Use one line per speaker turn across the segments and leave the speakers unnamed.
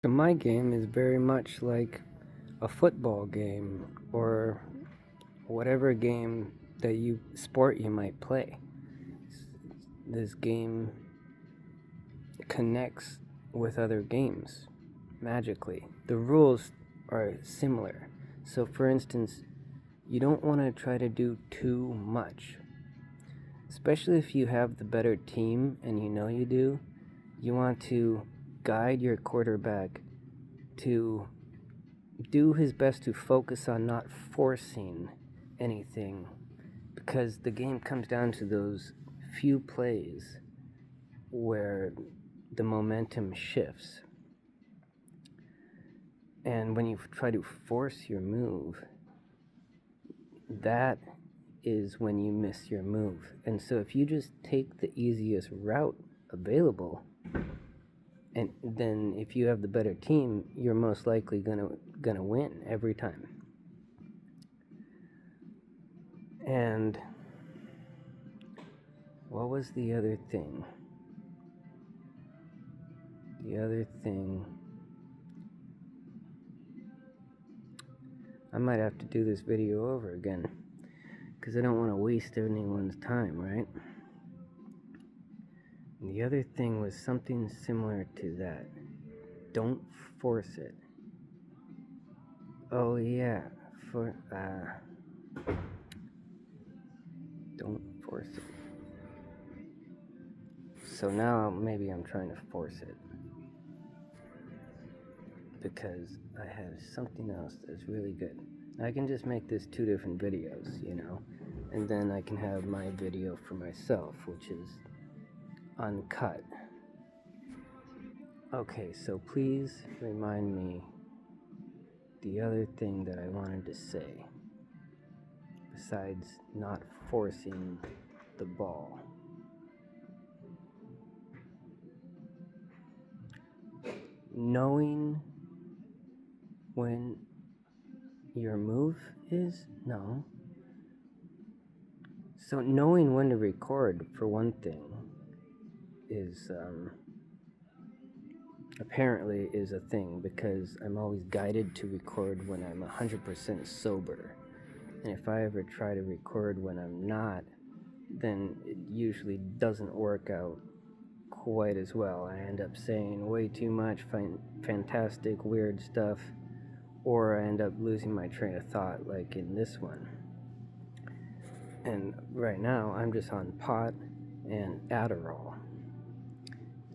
So my game is very much like a football game or whatever game that sport you might play. This game connects with other games magically. The rules are similar. So for instance, you don't want to try to do too much. Especially if you have the better team and you know you do, you want to guide your quarterback to do his best to focus on not forcing anything, because the game comes down to those few plays where the momentum shifts. And when you try to force your move, that is when you miss your move. And so if you just take the easiest route available, and then if you have the better team, you're most likely gonna win every time. And what was the other thing? The other thing, I might have to do this video over again, because I don't want to waste anyone's time, right? And the other thing was something similar to that. Don't force it. Oh yeah, don't force it. So now maybe I'm trying to force it, because I have something else that's really good. I can just make this 2 different videos, and then I can have my video for myself, which is uncut. Okay, so please remind me the other thing that I wanted to say, besides not forcing the ball. Knowing when your move is? No. So knowing when to record, for one thing, is apparently is a thing, because I'm always guided to record when I'm 100% sober. And if I ever try to record when I'm not, then it usually doesn't work out quite as well. I end up saying way too much fantastic, weird stuff, or I end up losing my train of thought, like in this one. And right now, I'm just on pot and Adderall.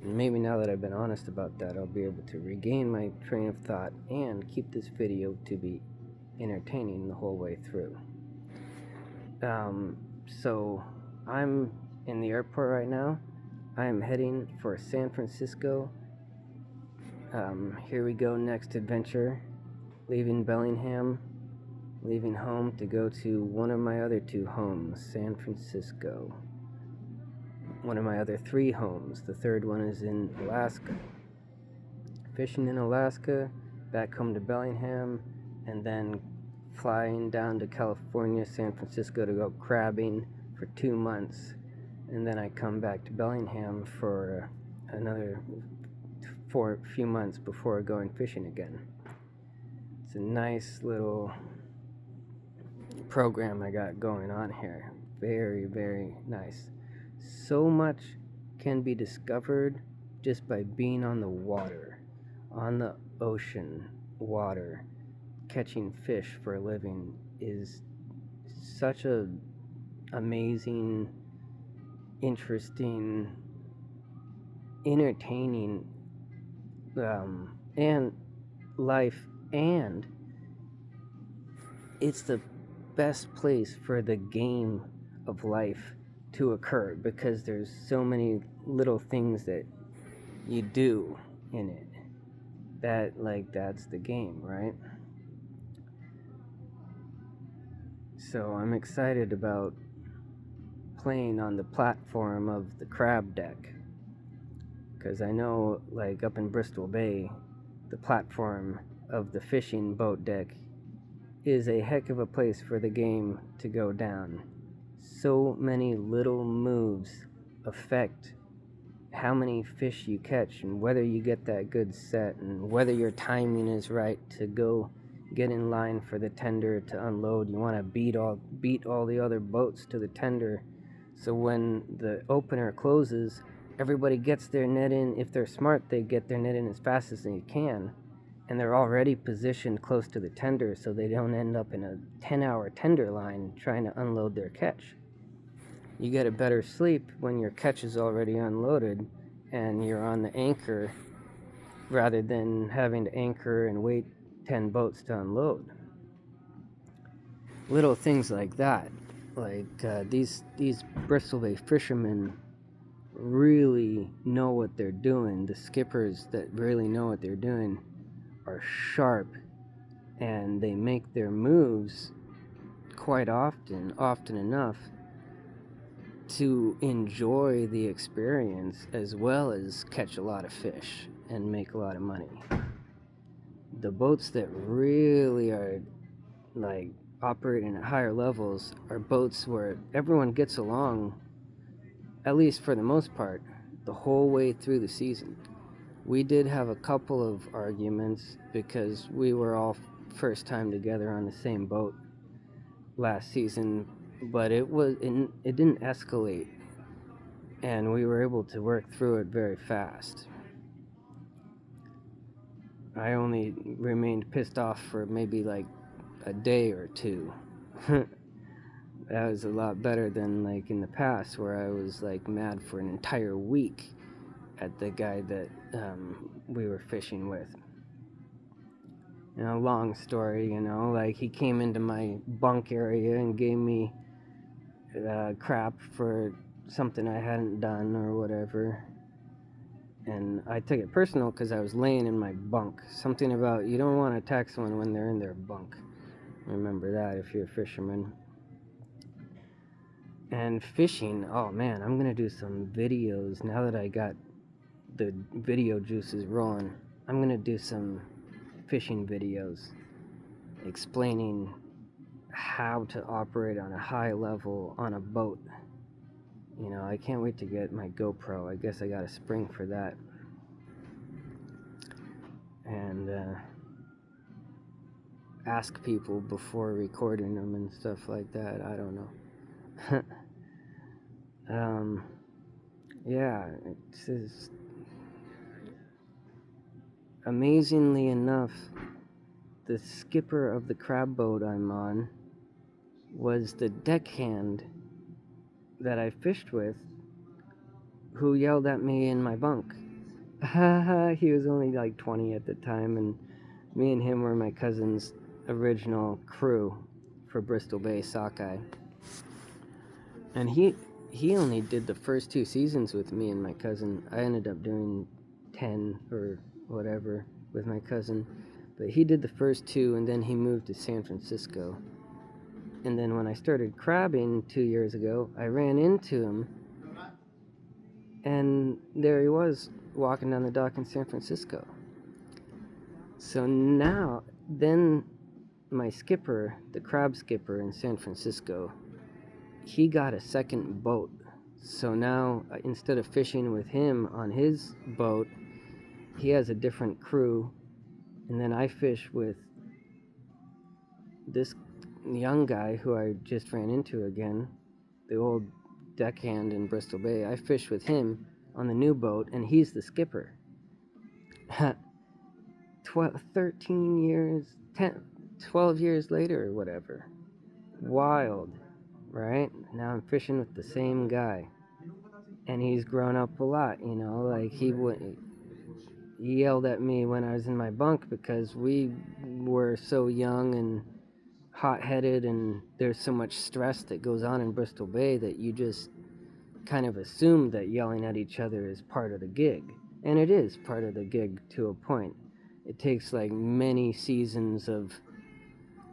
And maybe now that I've been honest about that, I'll be able to regain my train of thought and keep this video to be entertaining the whole way through. So I'm in the airport right now. I am heading for San Francisco. Here we go, next adventure. Leaving Bellingham, leaving home to go to one of my other 2 homes, San Francisco. One of my other 3 homes. The third one is in Alaska. Fishing in Alaska, back home to Bellingham, and then flying down to California, San Francisco to go crabbing for 2 months. And then I come back to Bellingham for another few months before going fishing again. It's a nice little program I got going on here. Very, very nice. So much can be discovered just by being on the water, on the ocean water. Catching fish for a living is such a amazing, interesting, entertaining, and life, and it's the best place for the game of life to occur, because there's so many little things that you do in it that's the game, right? So I'm excited about playing on the platform of the crab deck, because I know, like, up in Bristol Bay, the platform of the fishing boat deck is a heck of a place for the game to go down. So many little moves affect how many fish you catch and whether you get that good set and whether your timing is right to go get in line for the tender to unload. You want to beat all the other boats to the tender, so when the opener closes, everybody gets their net in. If they're smart, they get their net in as fast as they can, and they're already positioned close to the tender so they don't end up in a 10-hour tender line trying to unload their catch. You get a better sleep when your catch is already unloaded and you're on the anchor rather than having to anchor and wait 10 boats to unload. Little things like that. Like these Bristol Bay fishermen really know what they're doing. The skippers that really know what they're doing are sharp, and they make their moves quite often enough to enjoy the experience as well as catch a lot of fish and make a lot of money. The boats that really are like operating at higher levels are boats where everyone gets along, at least for the most part, the whole way through the season. We did have a couple of arguments because we were all first time together on the same boat last season, but it didn't escalate, and we were able to work through it very fast. I only remained pissed off for maybe like a day or two. That was a lot better than like in the past where I was like mad for an entire week at the guy that we were fishing with. Long story, like he came into my bunk area and gave me crap for something I hadn't done or whatever. And I took it personal because I was laying in my bunk. Something about you don't want to attack someone when they're in their bunk. Remember that if you're a fisherman. And fishing, oh man, I'm going to do some videos now that I got the video juices rolling. I'm going to do some fishing videos explaining how to operate on a high level on a boat. I can't wait to get my GoPro. I guess I got a spring for that. And ask people before recording them and stuff like that. I don't know. Yeah, it's just amazingly enough, the skipper of the crab boat I'm on was the deckhand that I fished with who yelled at me in my bunk. He was only like 20 at the time, and me and him were my cousin's original crew for Bristol Bay Sockeye. And he only did the first 2 seasons with me and my cousin. I ended up doing 10 or whatever with my cousin, but he did the first 2, and then he moved to San Francisco. And then when I started crabbing 2 years ago, I ran into him, and there he was walking down the dock in San Francisco. So now, then my skipper, the crab skipper in San Francisco, he got a second boat. So now, instead of fishing with him on his boat, he has a different crew, and then I fish with this young guy who I just ran into again, the old deckhand in Bristol Bay. I fish with him on the new boat, and he's the skipper. 13 years, 12 years later or whatever. Wild, right? Now I'm fishing with the same guy, and he's grown up a lot, like he yelled at me when I was in my bunk because we were so young and hot-headed, and there's so much stress that goes on in Bristol Bay that you just kind of assume that yelling at each other is part of the gig. And it is part of the gig to a point. It takes like many seasons of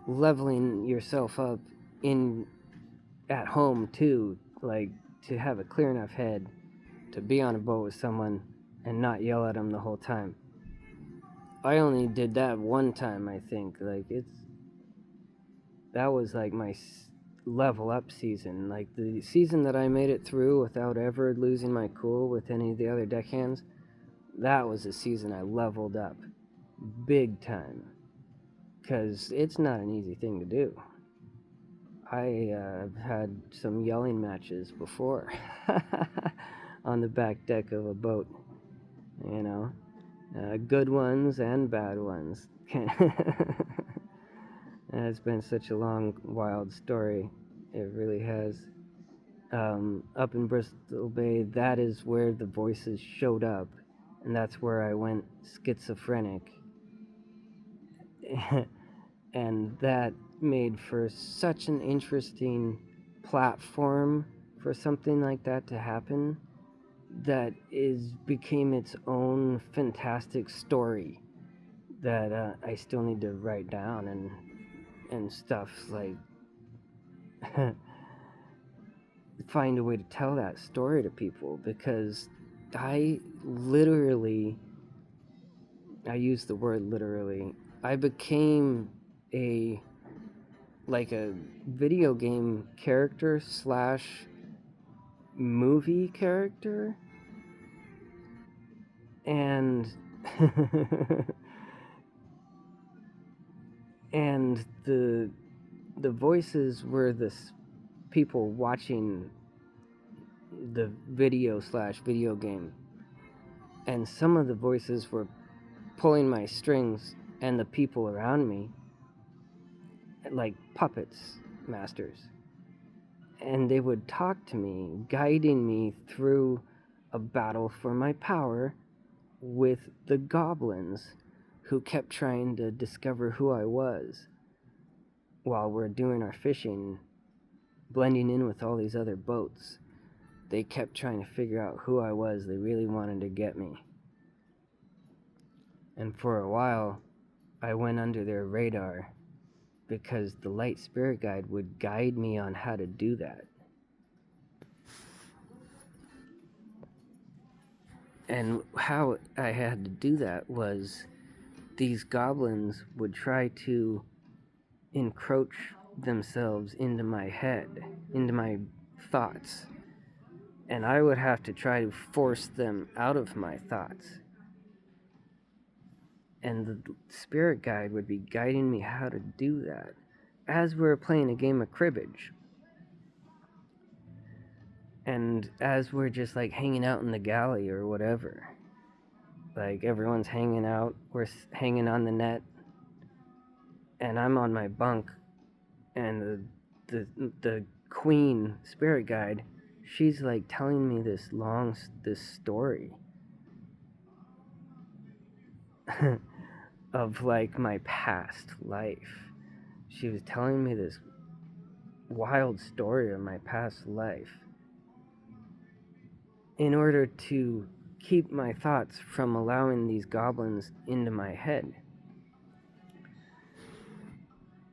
leveling yourself up at home too, like to have a clear enough head to be on a boat with someone and not yell at them the whole time. I only did that one time, I think. That was like my level up season. Like the season that I made it through without ever losing my cool with any of the other deckhands, that was a season I leveled up big time. Because it's not an easy thing to do. I've had some yelling matches before on the back deck of a boat, you know, good ones and bad ones. It's been such a long, wild story. It really has. Up in Bristol Bay, that is where the voices showed up, and that's where I went schizophrenic. And that made for such an interesting platform for something like that to happen that became its own fantastic story that I still need to write down and stuff, like find a way to tell that story to people, because I use the word literally, I became a video game character slash movie character, and and the voices were the people watching the video slash video game, and some of the voices were pulling my strings and the people around me like puppets masters, and they would talk to me, guiding me through a battle for my power with the goblins who kept trying to discover who I was while we're doing our fishing, blending in with all these other boats. They kept trying to figure out who I was. They really wanted to get me. And for a while, I went under their radar because the Light Spirit Guide would guide me on how to do that. And how I had to do that was these goblins would try to encroach themselves into my head, into my thoughts. And I would have to try to force them out of my thoughts. And the spirit guide would be guiding me how to do that as we were playing a game of cribbage. And as we're just like hanging out in the galley or whatever, like everyone's hanging out, we're hanging on the net, and I'm on my bunk, and the queen spirit guide, she's like telling me this story of like my past life. She was telling me this wild story of my past life in order to keep my thoughts from allowing these goblins into my head.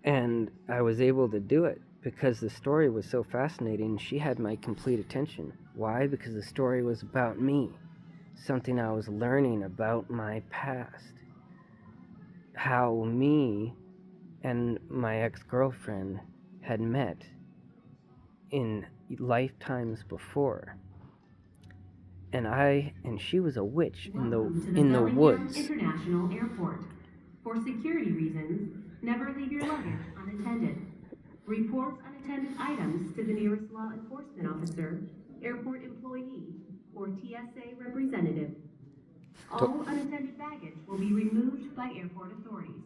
And I was able to do it because the story was so fascinating. She had my complete attention. Why? Because the story was about me, something I was learning about my past. How me and my ex-girlfriend had met in lifetimes before. And she was a witch in the woods.
International Airport. For security reasons, never leave your luggage unattended. Report unattended items to the nearest law enforcement officer, airport employee, or TSA representative. All unattended baggage will be removed by airport authorities.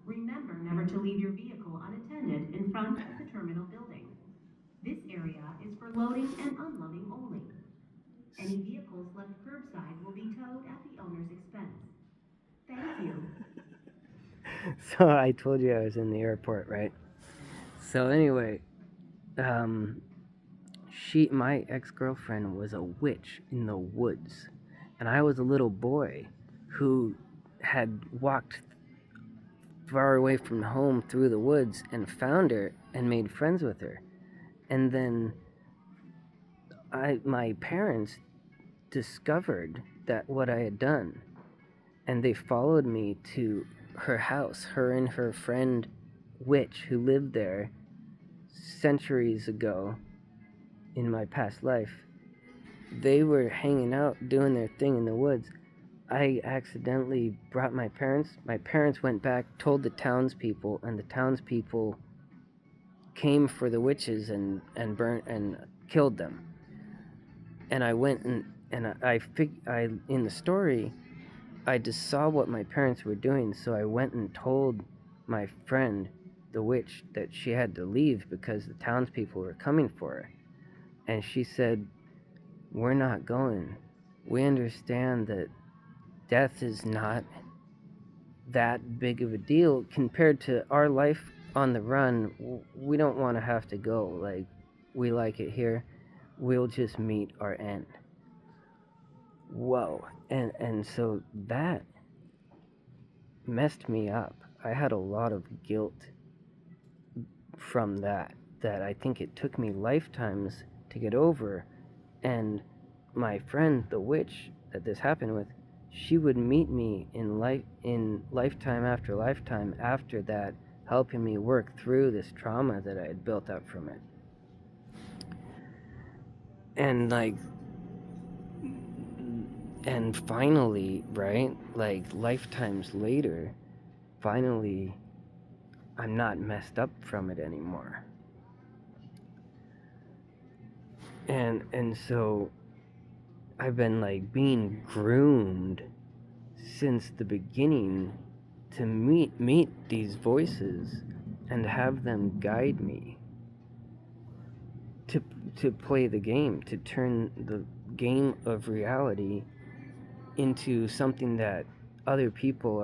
Remember never to leave your vehicle unattended in front of the terminal building. This area is for loading and unloading only. Any vehicles left curbside will be towed at the owner's expense. Thank you.
So I told you I was in the airport, right? So anyway, my ex-girlfriend was a witch in the woods, and I was a little boy who had walked far away from home through the woods and found her and made friends with her. And then my parents discovered that what I had done, and they followed me to her house, her and her friend witch who lived there, centuries ago in my past life, they were hanging out doing their thing in the woods. I accidentally brought my parents. My parents went back, told the townspeople, and the townspeople came for the witches and burnt and killed them. And I went and I in the story, I just saw what my parents were doing, so I went and told my friend, the witch, that she had to leave because the townspeople were coming for her. And she said, "We're not going. We understand that death is not that big of a deal compared to our life on the run. We don't want to have to go. Like, we like it here. We'll just meet our end." Whoa. And so that messed me up. I had a lot of guilt from that I think it took me lifetimes to get over. And my friend, the witch that this happened with, she would meet me in lifetime after lifetime after that, helping me work through this trauma that I had built up from it. And finally, right, like lifetimes later, finally, I'm not messed up from it anymore. And so I've been like being groomed since the beginning to meet these voices and have them guide me to play the game, to turn the game of reality into something that other people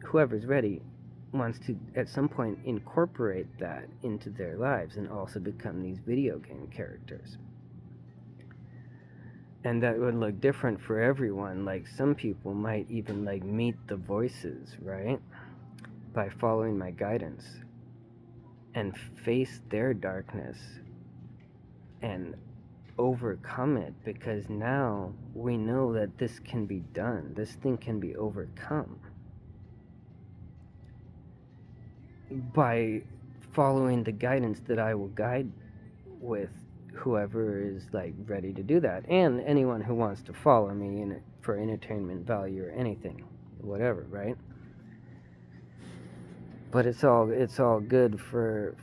whoever's ready wants to at some point incorporate that into their lives and also become these video game characters. And that would look different for everyone. Like some people might even like meet the voices, right? By following my guidance and face their darkness and overcome it, because now we know that this can be done. This thing can be overcome by following the guidance that I will guide with whoever is like ready to do that, and anyone who wants to follow me for entertainment value or anything, whatever, right? But it's all good for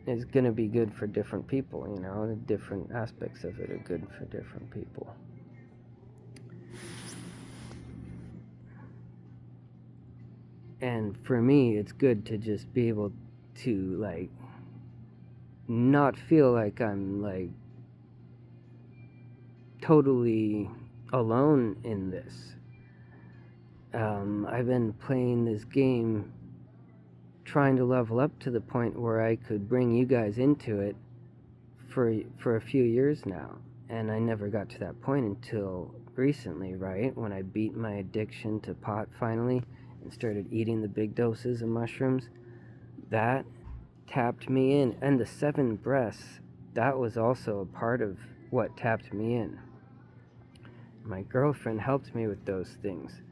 it's gonna be good for different people, you know. The different aspects of it are good for different people. And for me, it's good to just be able to like not feel like I'm like totally alone in this. I've been playing this game trying to level up to the point where I could bring you guys into it for a few years now, and I never got to that point until recently, right? When I beat my addiction to pot finally and started eating the big doses of mushrooms. That tapped me in. And the 7 breaths, that was also a part of what tapped me in. My girlfriend helped me with those things.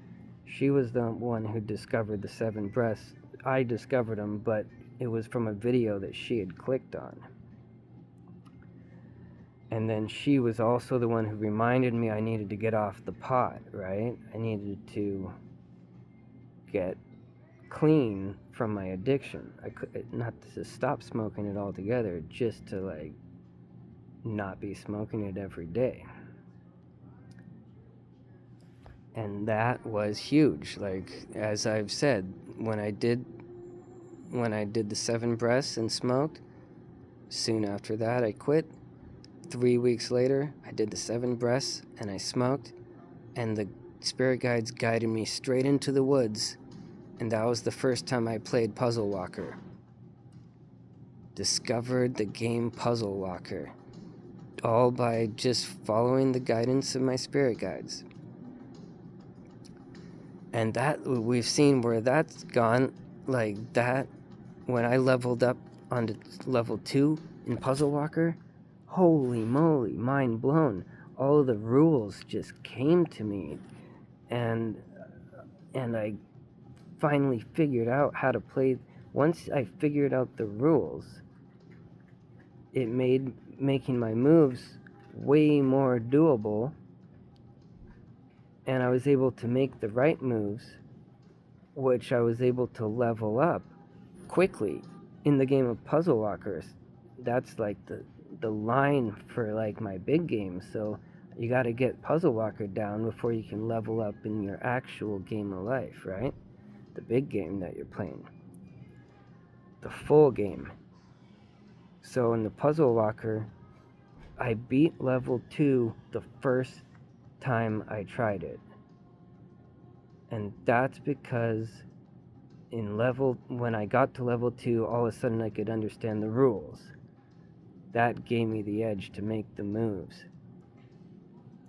She was the one who discovered the 7 breaths. I discovered them, but it was from a video that she had clicked on. And then she was also the one who reminded me I needed to get off the pot, right? I needed to get clean from my addiction. I could not to stop smoking it altogether, just to like not be smoking it every day. And that was huge. Like, as I've said, when I did the 7 breaths and smoked, soon after that I quit. 3 weeks later, I did the 7 breaths and I smoked, and the spirit guides guided me straight into the woods, and that was the first time I played Puzzle Walker. Discovered the game Puzzle Walker, all by just following the guidance of my spirit guides. And that, we've seen where that's gone, like that, when I leveled up onto level 2 in Puzzle Walker, holy moly, mind blown. All of the rules just came to me, and I finally figured out how to play once I figured out the rules, it made making my moves way more doable, and I was able to make the right moves, which I was able to level up quickly. In the game of Puzzle Walkers, that's like the line for like my big game. So you got to get Puzzle Walker down before you can level up in your actual game of life, right? The big game that you're playing, the full game. So in the Puzzle Walker, I beat level 2 the first time I tried it. And that's because when I got to level 2, all of a sudden I could understand the rules. That gave me the edge to make the moves.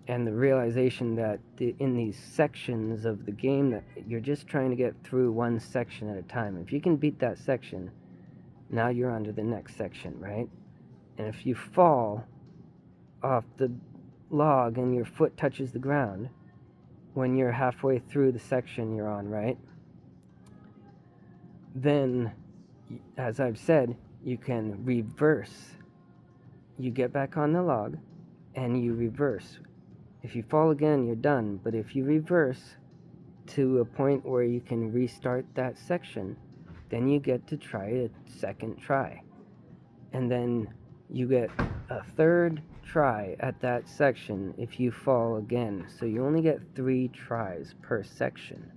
And the realization that in these sections of the game, that you're just trying to get through one section at a time. If you can beat that section, now you're on to the next section, right? And if you fall off the log and your foot touches the ground, when you're halfway through the section you're on, right? Then, as I've said, you can reverse. You get back on the log and you reverse. If you fall again, you're done. But if you reverse to a point where you can restart that section, then you get to try a second try. And then you get a third try at that section if you fall again. So you only get 3 tries per section.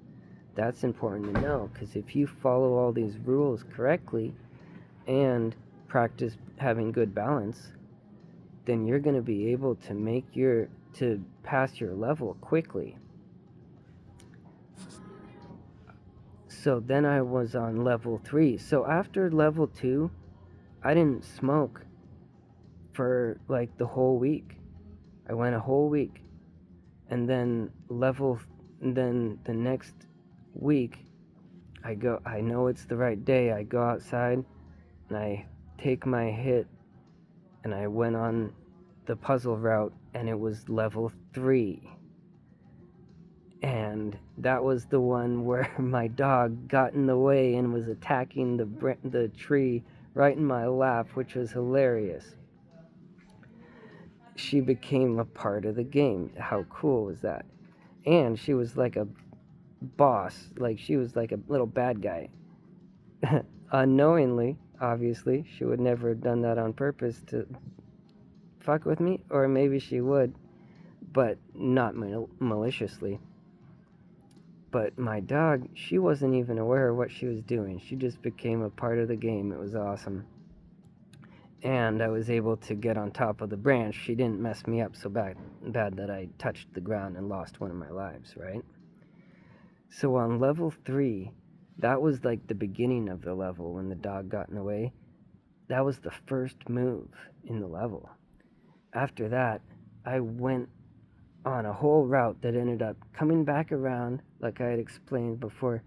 That's important to know, because if you follow all these rules correctly and practice having good balance, then you're going to be able to pass your level quickly. So then I was on level 3. So after level 2, I didn't smoke for like the whole week. I went a whole week. And then the next week, I know it's the right day. I go outside and I take my hit and I went on the puzzle route, and it was level 3. And that was the one where my dog got in the way and was attacking the tree right in my lap, which was hilarious. She became a part of the game. How cool was that? And she was like a boss, like she was like a little bad guy. Unknowingly, obviously, she would never have done that on purpose to fuck with me, or maybe she would, but not maliciously. But my dog, she wasn't even aware of what she was doing. She just became a part of the game. It was awesome. And I was able to get on top of the branch. She didn't mess me up so bad that I touched the ground and lost one of my lives, right? So on level 3, that was like the beginning of the level when the dog got in the way. That was the first move in the level. After that, I went on a whole route that ended up coming back around, like I had explained before,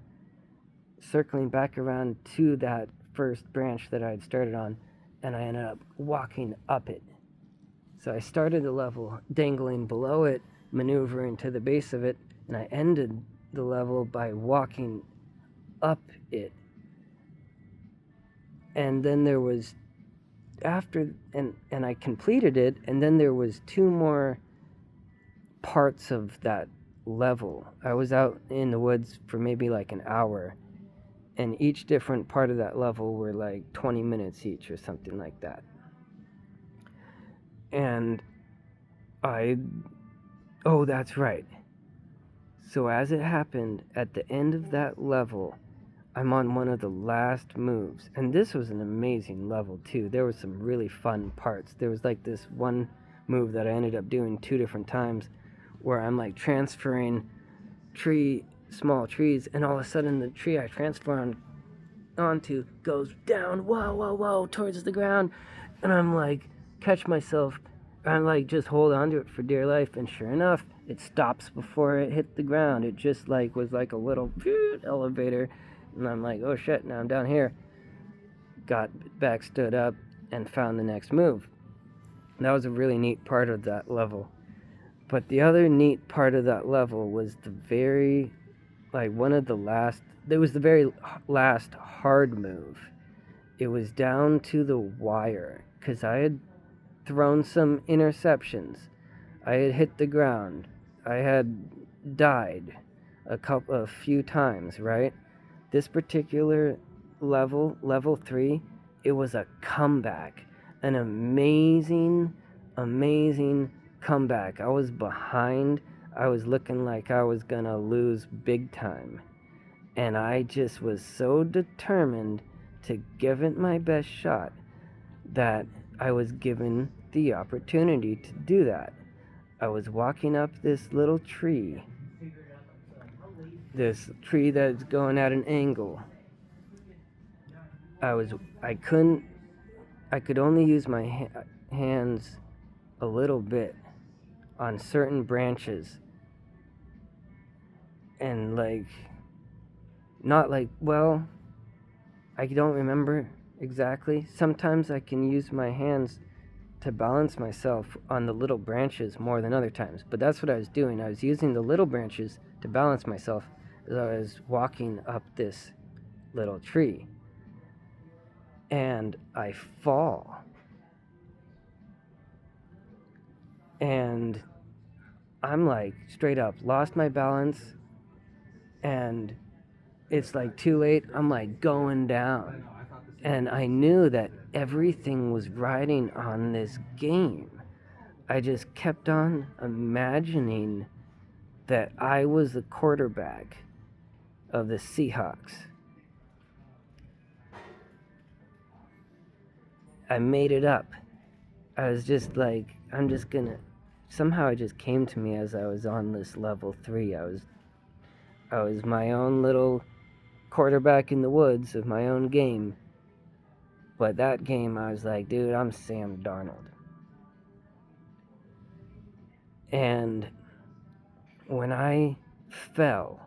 circling back around to that first branch that I had started on, and I ended up walking up it. So I started the level dangling below it, maneuvering to the base of it, and I ended the level by walking up it. And then there was and I completed it, and then there was 2 more parts of that level. I was out in the woods for maybe like an hour, and each different part of that level were like 20 minutes each or something like that. And oh, that's right. So as it happened, at the end of that level, I'm on one of the last moves. And this was an amazing level too. There were some really fun parts. There was like this one move that I ended up doing 2 different times where I'm like transferring small trees, and all of a sudden the tree I transfer onto goes down, whoa, towards the ground. And I'm like, catch myself. I'm like, just hold on to it for dear life. And sure enough, it stops before it hit the ground. It just like was like a little elevator. And I'm like, oh shit, now I'm down here. Got back, stood up, and found the next move. That was a really neat part of that level. But the other neat part of that level was the very like one of the last, it was the very last hard move. It was down to the wire because I had thrown some interceptions. I had hit the ground. I had died a few times, right? This particular level 3, it was a comeback. An amazing comeback. I was behind. I was looking like I was gonna lose big time. And I just was so determined to give it my best shot that I was given the opportunity to do that. I was walking up this little tree, this tree that's going at an angle. I could only use my hands a little bit on certain branches, and not well, I don't remember exactly. Sometimes I can use my hands to balance myself on the little branches more than other times, but that's what I was doing. I was using the little branches to balance myself as I was walking up this little tree, and I fall, and I'm like straight up lost my balance, and it's like too late. I'm like going down, and I knew that everything was riding on this game. I just kept on imagining that I was the quarterback of the Seahawks. I made it up. I was just like, I'm just gonna. Somehow it just came to me as I was on this level 3. I was my own little quarterback in the woods of my own game. But that game, I was like, dude, I'm Sam Darnold. And when I fell,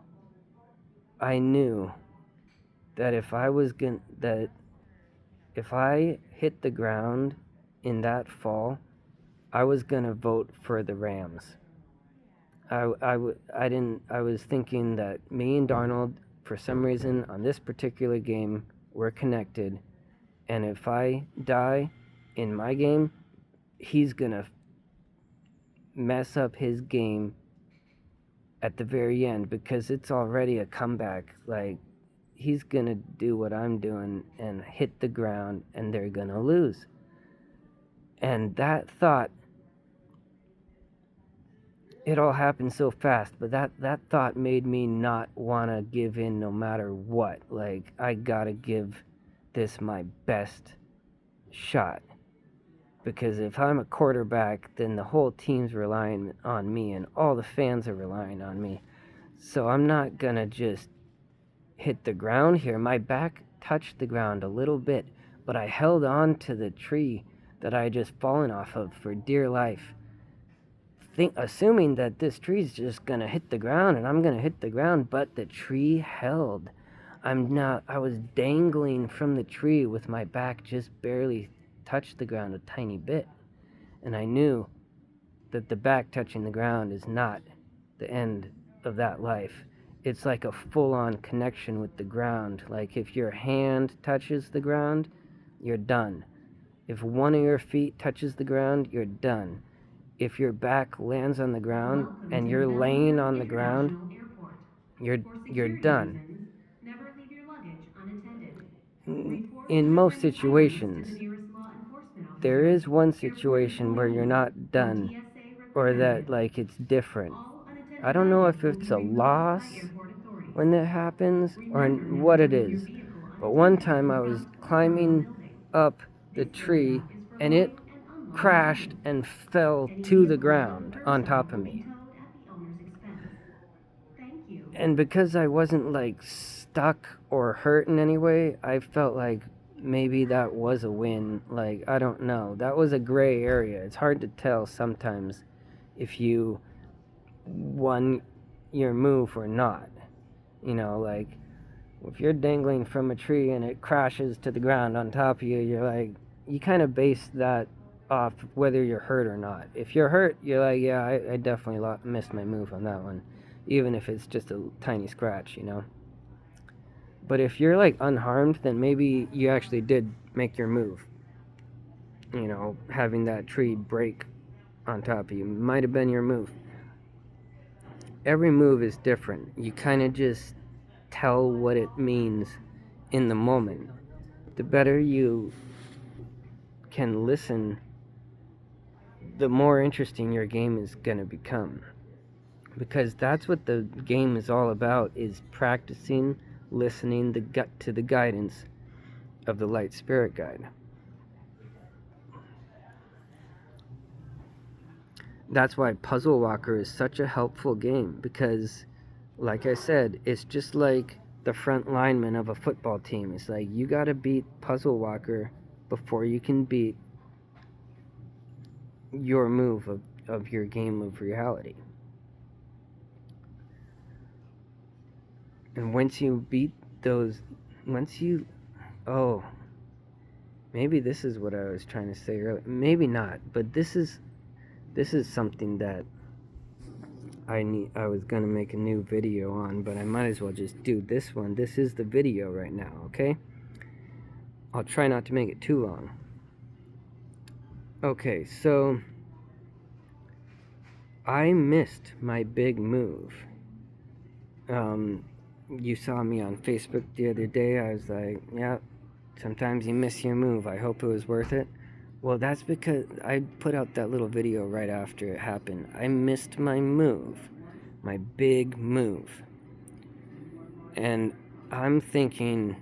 I knew that if I hit the ground in that fall, I was gonna vote for the Rams. I was thinking that me and Darnold, for some reason, on this particular game, were connected, and if I die in my game, he's gonna mess up his game at the very end because it's already a comeback. Like, he's gonna do what I'm doing and hit the ground, and they're gonna lose. And that thought, it all happened so fast, but that thought made me not want to give in no matter what. Like, I gotta give this my best shot. Because if I'm a quarterback, then the whole team's relying on me, and all the fans are relying on me. So I'm not gonna just hit the ground here. My back touched the ground a little bit, but I held on to the tree that I had just fallen off of for dear life, assuming that this tree's just gonna hit the ground and I'm gonna hit the ground, but the tree held. I was dangling from the tree with my back just barely touched the ground a tiny bit. And I knew that the back touching the ground is not the end of that life. It's like a full-on connection with the ground. Like, if your hand touches the ground, you're done. If one of your feet touches the ground, you're done. If your back lands on the ground and you're laying on the ground, you're done.
Never leave your luggage unattended.
In most situations, there is one situation where you're not done, or that, like, it's different. I don't know if it's a loss when that happens or what it is, but one time I was climbing up the tree and it crashed and fell to the ground on top of me. And because I wasn't like stuck or hurt in any way, I felt like maybe that was a win. Like, I don't know. That was a gray area. It's hard to tell sometimes if you won your move or not. You know, like, if you're dangling from a tree and it crashes to the ground on top of you, you're like, you kind of base that off whether you're hurt or not. If you're hurt, you're like, yeah, I definitely missed my move on that one. even if it's just a tiny scratch, you know. But if you're like unharmed, then maybe you actually did make your move. You know, having that tree break on top of you might have been your move. Every move is different. You kind of just tell what it means in the moment. The better you can listen, the more interesting your game is going to become. Because that's what the game is all about, is practicing listening to the guidance of the light spirit guide. That's why Puzzle Walker is such a helpful game, because like I said, it's just like the front lineman of a football team. It's like you got to beat Puzzle Walker before you can beat your move of your game of reality. And once you beat those, maybe this is what I was trying to say earlier. Maybe not, but this is something that I was gonna make a new video on, but I might as well just do this one. This is the video right now, okay? I'll try not to make it too long. Okay, so I missed my big move. You saw me on Facebook the other day. I was like, yeah, sometimes you miss your move. I hope it was worth it. Well, that's because I put out that little video right after it happened. I missed my move, my big move. And I'm thinking,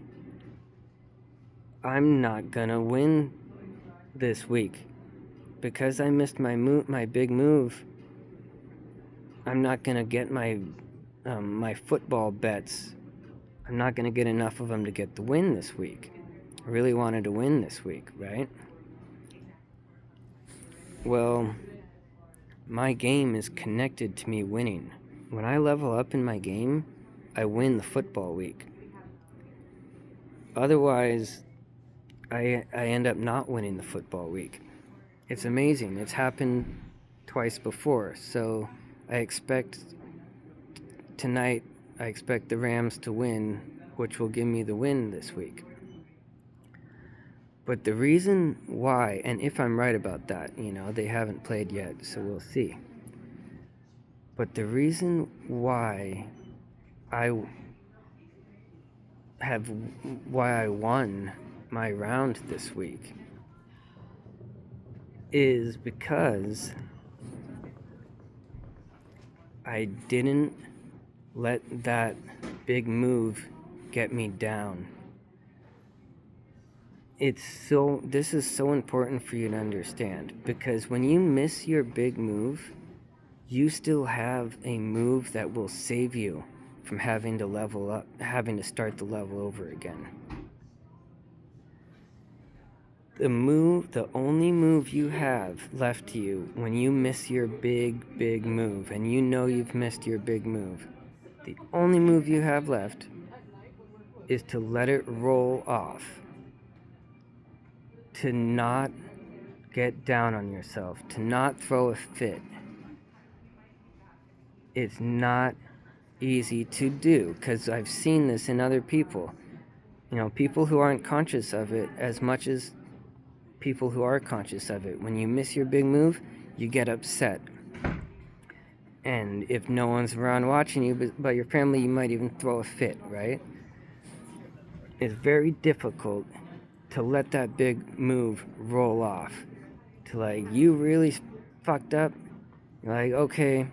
I'm not gonna win this week. Because I missed my big move, I'm not gonna get my football bets. I'm not gonna get enough of them to get the win this week. I really wanted to win this week, right? Well, my game is connected to me winning. When I level up in my game, I win the football week. Otherwise, I end up not winning the football week. It's amazing. It's happened twice before. So I expect tonight, the Rams to win, which will give me the win this week. But the reason why, and if I'm right about that, you know, they haven't played yet, so we'll see. But the reason why I won my round this week is because I didn't let that big move get me down. This is so important for you to understand, because when you miss your big move, you still have a move that will save you from having to level up, having to start the level over again. The only move you have left to you when you miss your big move, and you know you've missed your big move, the only move you have left is to let it roll off. To not get down on yourself, to not throw a fit. It's not easy to do, because I've seen this in other people. You know, people who aren't conscious of it as much as people who are conscious of it. When you miss your big move, you get upset. And if no one's around watching you but your family, you might even throw a fit, right? It's very difficult to let that big move roll off. To like, you really fucked up. You're like, okay,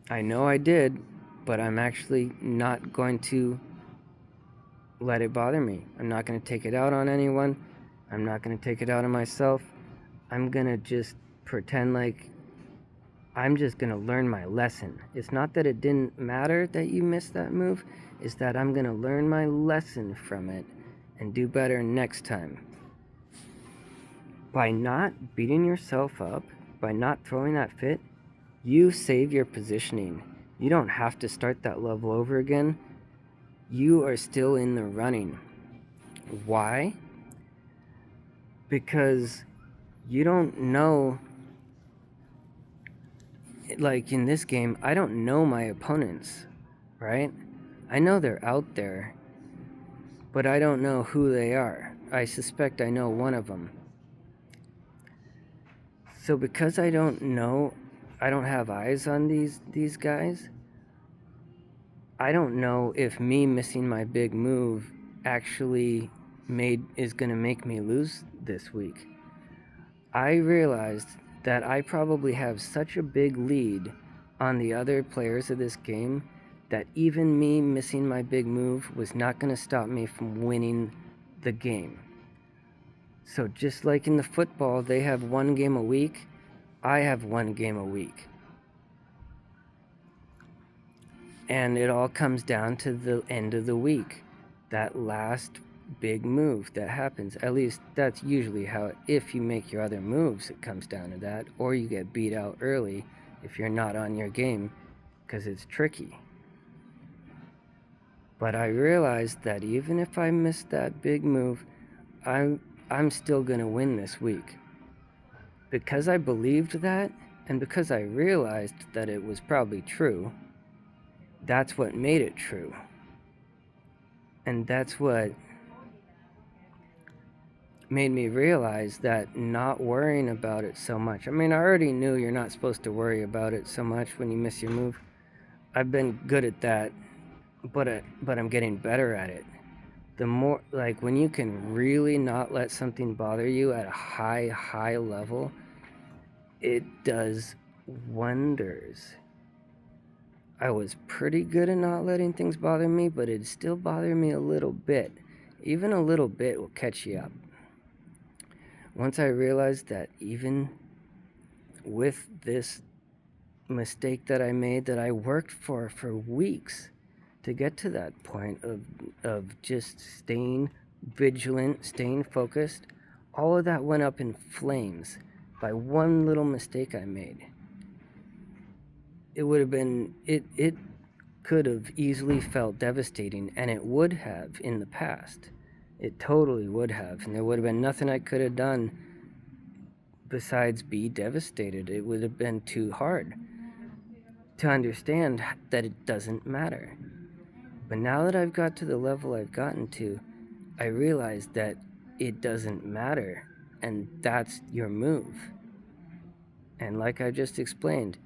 I know I did, but I'm actually not going to let it bother me. I'm not going to take it out on anyone. I'm not going to take it out on myself. I'm going to just pretend like I'm just going to learn my lesson. It's not that it didn't matter that you missed that move. It's that I'm going to learn my lesson from it and do better next time. By not beating yourself up, by not throwing that fit, you save your positioning. You don't have to start that level over again. You are still in the running. Why? Because you don't know like in this game, I don't know my opponents, right? I know they're out there, but I don't know who they are. I suspect I know one of them. So because I don't know, I don't have eyes on these guys, I don't know if me missing my big move actually is going to make me lose this week. I realized that I probably have such a big lead on the other players of this game that even me missing my big move was not going to stop me from winning the game. So just like in the football, they have one game a week, I have one game a week. And it all comes down to the end of the week, that last big move that happens. At least that's usually how, if you make your other moves, it comes down to that, or you get beat out early if you're not on your game, because it's tricky. But I realized that even if I miss that big move, I'm still going to win this week. Because I believed that, and because I realized that it was probably true, that's what made it true. And that's what made me realize that not worrying about it so much. I mean, I already knew you're not supposed to worry about it so much when you miss your move. I've been good at that, but I'm getting better at it. The more, like, when you can really not let something bother you at a high level, it does wonders. I was pretty good at not letting things bother me, but it'd still bother me a little bit. Even a little bit will catch you up. Once I realized that even with this mistake that I made, that I worked for weeks to get to that point of just staying vigilant, staying focused, all of that went up in flames by one little mistake I made. It would have been, it could have easily felt devastating, and it would have in the past. It totally would have, and there would have been nothing I could have done besides be devastated. It would have been too hard to understand that it doesn't matter. But now that I've got to the level I've gotten to, I realize that it doesn't matter, and that's your move. And like I just explained,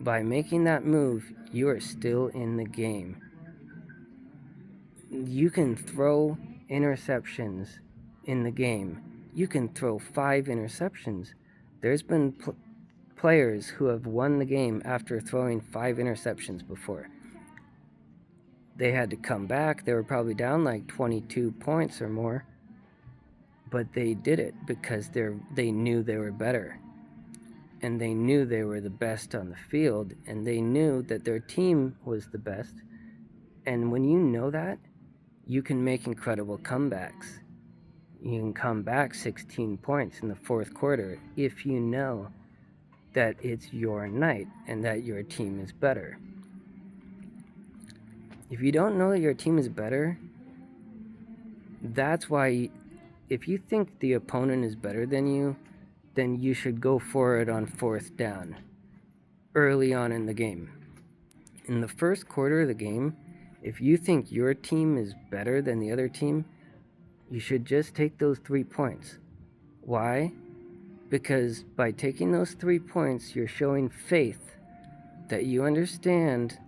by making that move, you are still in the game. You can throw interceptions in the game. You can throw 5 interceptions. There's been players who have won the game after throwing 5 interceptions before. They had to come back. They were probably down like 22 points or more. But they did it because they knew they were better. And they knew they were the best on the field. And they knew that their team was the best. And when you know that, you can make incredible comebacks. You can come back 16 points in the fourth quarter if you know that it's your night and that your team is better. If you don't know that your team is better, that's why if you think the opponent is better than you, then you should go for it on 4th down early on in the game. In the first quarter of the game, if you think your team is better than the other team, you should just take those 3 points. Why? Because by taking those 3 points, you're showing faith that you understand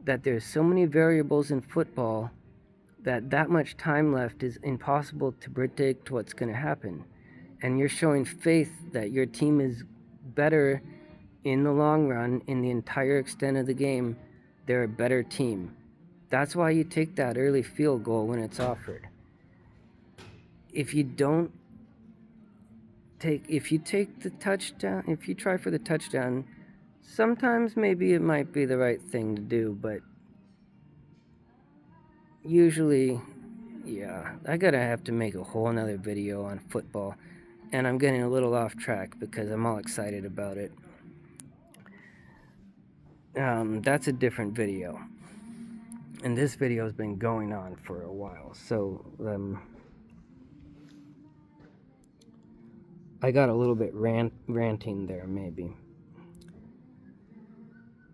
that there's so many variables in football that much time left is impossible to predict what's going to happen. And you're showing faith that your team is better in the long run, in the entire extent of the game. They're a better team. That's why you take that early field goal when it's offered. If you take the touchdown, if you try for the touchdown, sometimes maybe it might be the right thing to do, but usually, yeah, I have to make a whole nother video on football, and I'm getting a little off track because I'm all excited about it. That's a different video, and this video has been going on for a while, so I got a little bit ranting there, maybe.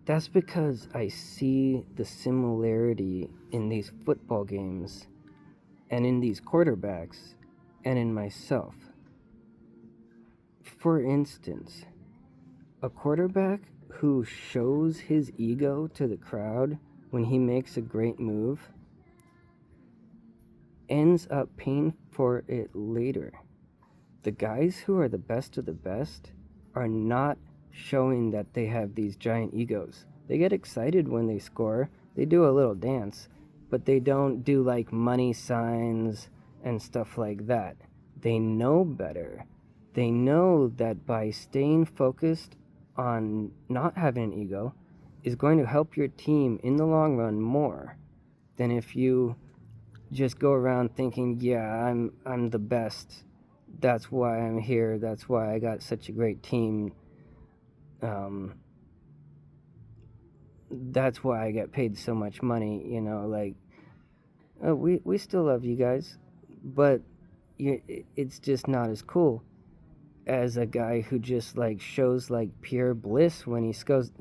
That's because I see the similarity in these football games and in these quarterbacks and in myself. For instance, a quarterback who shows his ego to the crowd when he makes a great move ends up paying for it later. The guys who are the best of the best are not showing that they have these giant egos. They get excited when they score, they do a little dance, but they don't do like money signs and stuff like that. They know better. They know that by staying focused on not having an ego is going to help your team in the long run more than if you just go around thinking, yeah, I'm the best. That's why I'm here. That's why I got such a great team. That's why I get paid so much money. Like we still love you guys, but it's just not as cool as a guy who just like shows like pure bliss when he scores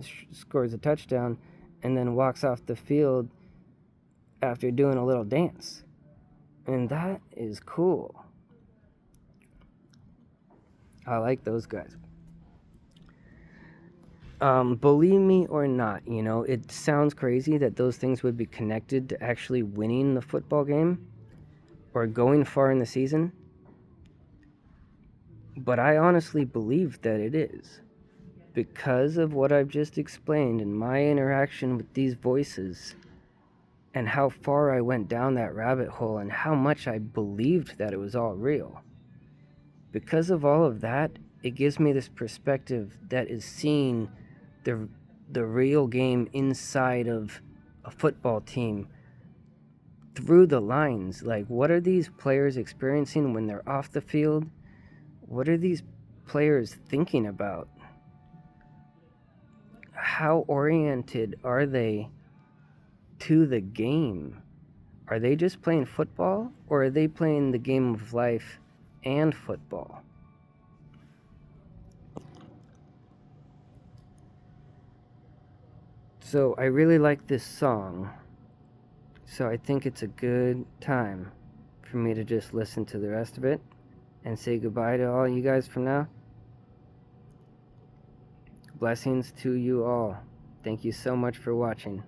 a touchdown and then walks off the field after doing a little dance. And that is cool. I like those guys. Believe me or not, it sounds crazy that those things would be connected to actually winning the football game or going far in the season. But I honestly believe that it is. Because of what I've just explained and my interaction with these voices and how far I went down that rabbit hole and how much I believed that it was all real. Because of all of that, it gives me this perspective that is seeing the real game inside of a football team through the lines. Like, what are these players experiencing when they're off the field? What are these players thinking about? How oriented are they to the game? Are they just playing football, or are they playing the game of life and football? So I really like this song, so I think it's a good time for me to just listen to the rest of it and say goodbye to all you guys from now. Blessings to you all. Thank you so much for watching.